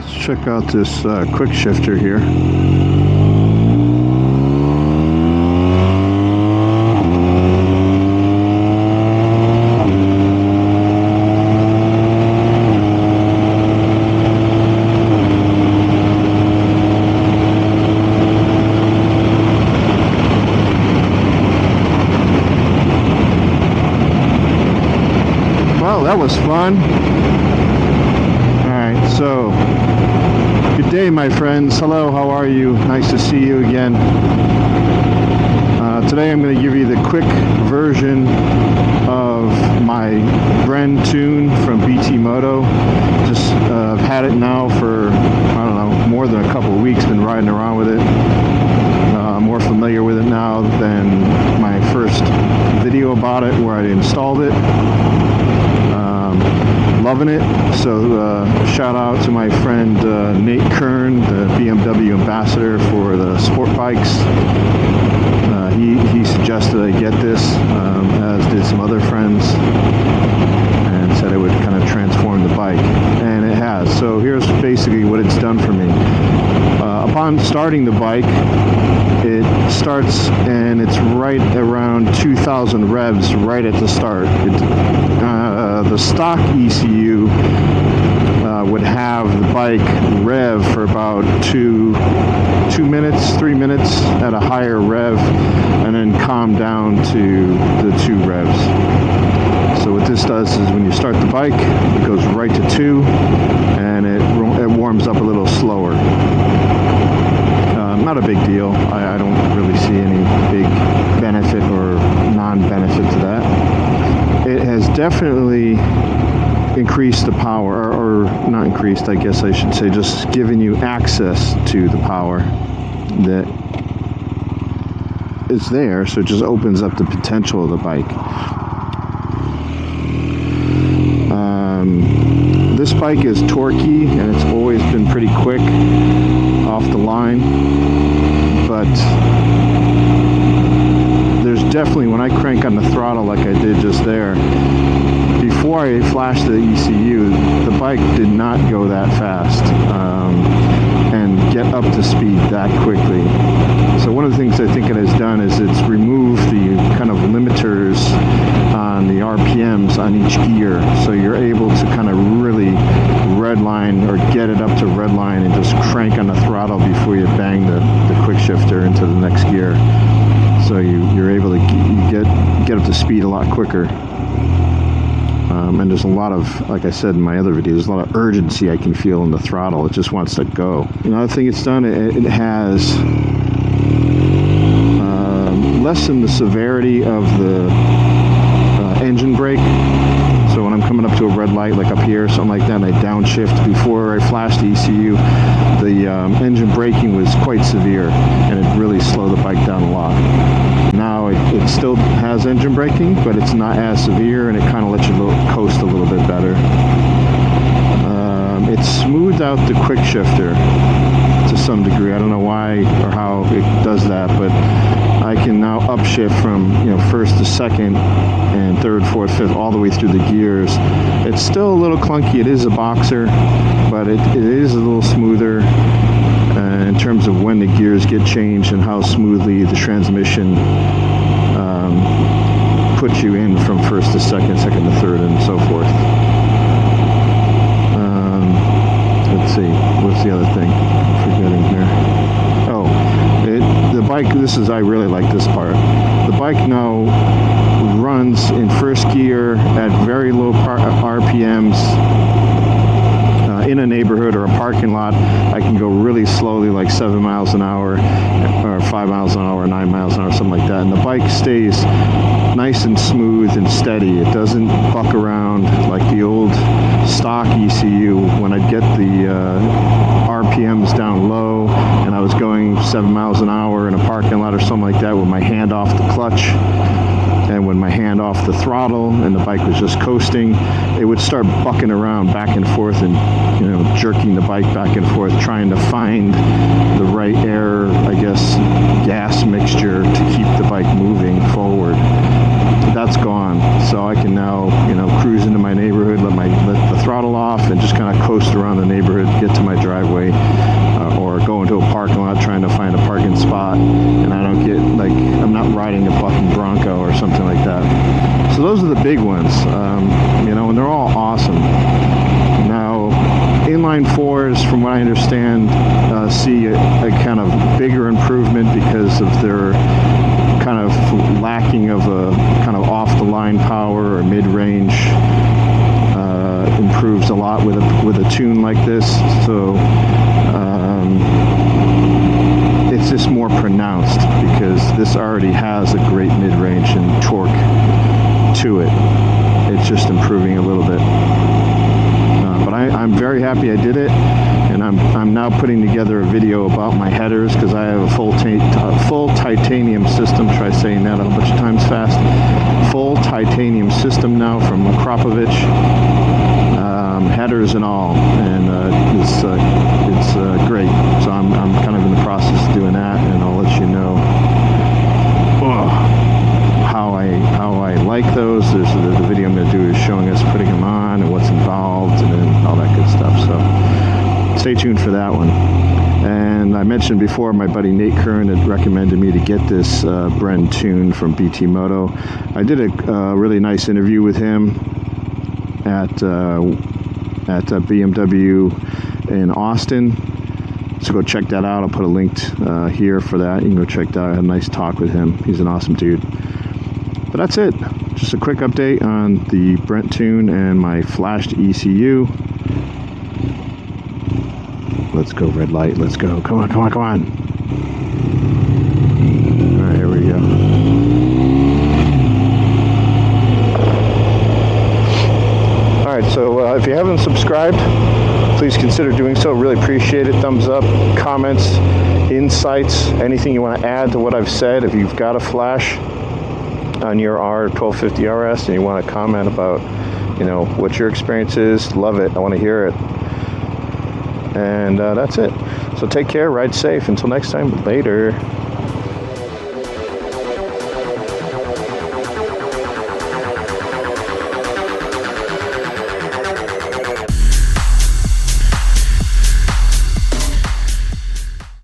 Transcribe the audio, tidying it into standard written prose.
Let's check out this quick shifter here. Well, that was fun. Alright, so good day, my friends. Hello, how are you? Nice to see you again. Today I'm going to give you the quick version of my BrenTune from BT-Moto. Just I've had it now for, I don't know, more than a couple of weeks, been riding around with it. I'm more familiar with it now than my first video about it where I installed it. Loving it. So shout out to my friend Nate Kern, the BMW ambassador for the sport bikes. He suggested I get this, as did some other friends, and said it would kind of transform the bike, and it has. So here's basically what it's done for me. Upon starting the bike, it starts and it's right around 2,000 revs right at the start. The stock ECU would have the bike rev for about 3 minutes at a higher rev, and then calm down to the 2 revs. So what this does is when you start the bike, it goes right to 2, and it warms up a little slower. Not a big deal. I don't really see any big benefit or non-benefit to that. It has definitely increased the power, or not increased, I guess I should say, just giving you access to the power that is there, so it just opens up the potential of the bike. This bike is torquey, and it's always been pretty quick off the line, but there's definitely, when I crank on the throttle like I did just there, before I flashed the ECU, the bike did not go that fast and get up to speed that quickly. So one of the things I think it has done is it's removed the kind of limiters on the RPMs on each gear, so you're able to kind of really redline or get it up to redline and just crank on the throttle before you bang the quick shifter into the next gear. So you're able to get up to speed a lot quicker. And there's a lot of, like I said in my other videos, there's a lot of urgency I can feel in the throttle. It just wants to go. Another thing it's done, it has lessened the severity of the engine brake. So when I'm coming up to a red light, like up here, something like that, and I downshift before I flash the ECU, the engine braking was quite severe, and it really slowed the bike down a lot. Now it still has engine braking, but it's not as severe, and it kind of lets you coast a little bit better. It smoothed out the quick shifter to some degree. I don't know why or how it does that, but I can now upshift from first to second and third, fourth, fifth, all the way through the gears. It's still a little clunky. It is a boxer, but it is a little smoother in terms of when the gears get changed and how smoothly the transmission puts you in from first to second, second to third, and so forth. Let's see, what's the other thing I'm forgetting here? Oh, the bike, I really like this part. The bike now runs in first gear at very low RPMs. In a neighborhood or a parking lot, I can go really slowly, like 7 miles an hour, or 5 miles an hour, 9 miles an hour, something like that. And the bike stays nice and smooth and steady. It doesn't buck around like the old stock ECU. When I'd get the RPMs down low and I was going 7 miles an hour in a parking lot or something like that with my hand off the clutch, and when my hand off the throttle and the bike was just coasting, it would start bucking around back and forth and jerking the bike back and forth, trying to find the right air, I guess, gas mixture to keep the bike moving forward. That's gone, so I can now cruise into my neighborhood, let the throttle off, and just kind of coast around the neighborhood, get to my driveway, or go into a parking lot trying to find a parking spot, and I don't get, like, I'm not riding a fucking Bronco or something like that. So those are the big ones, you know, and they're all awesome. Now, inline fours, from what I understand, see a kind of bigger improvement because of their kind of lacking of a kind of off-the-line power or mid-range. Improves a lot with a tune like this, so it's just more pronounced because this already has a great mid-range and torque to it. It's just improving a little bit. But I'm very happy I did it, and I'm now putting together a video about my headers because I have a full titanium system. Try saying that a bunch of times fast. Full titanium system now from Krapovich. Headers and all, and it's great. So I'm kind of in the process of doing that, and I'll let you know how I like those. There's the video I'm going to do is showing us putting them on and what's involved and all that good stuff. So stay tuned for that one. And I mentioned before, my buddy Nate Curran had recommended me to get this BrenTune from BT-Moto. I did a really nice interview with him at BMW in Austin, so go check that out. I'll put a link here for that. You can go check that out. I had a nice talk with him. He's an awesome dude. But that's it. Just a quick update on the BrenTune and my flashed ECU. Let's go, red light. Let's go. Come on, come on, come on. All right, here we go. Alright, so if you haven't subscribed, please consider doing so. Really appreciate it. Thumbs up, comments, insights, anything you want to add to what I've said. If you've got a flash on your R1250RS and you want to comment about, you know, what your experience is, love it. I want to hear it. And that's it. So take care, ride safe. Until next time, later.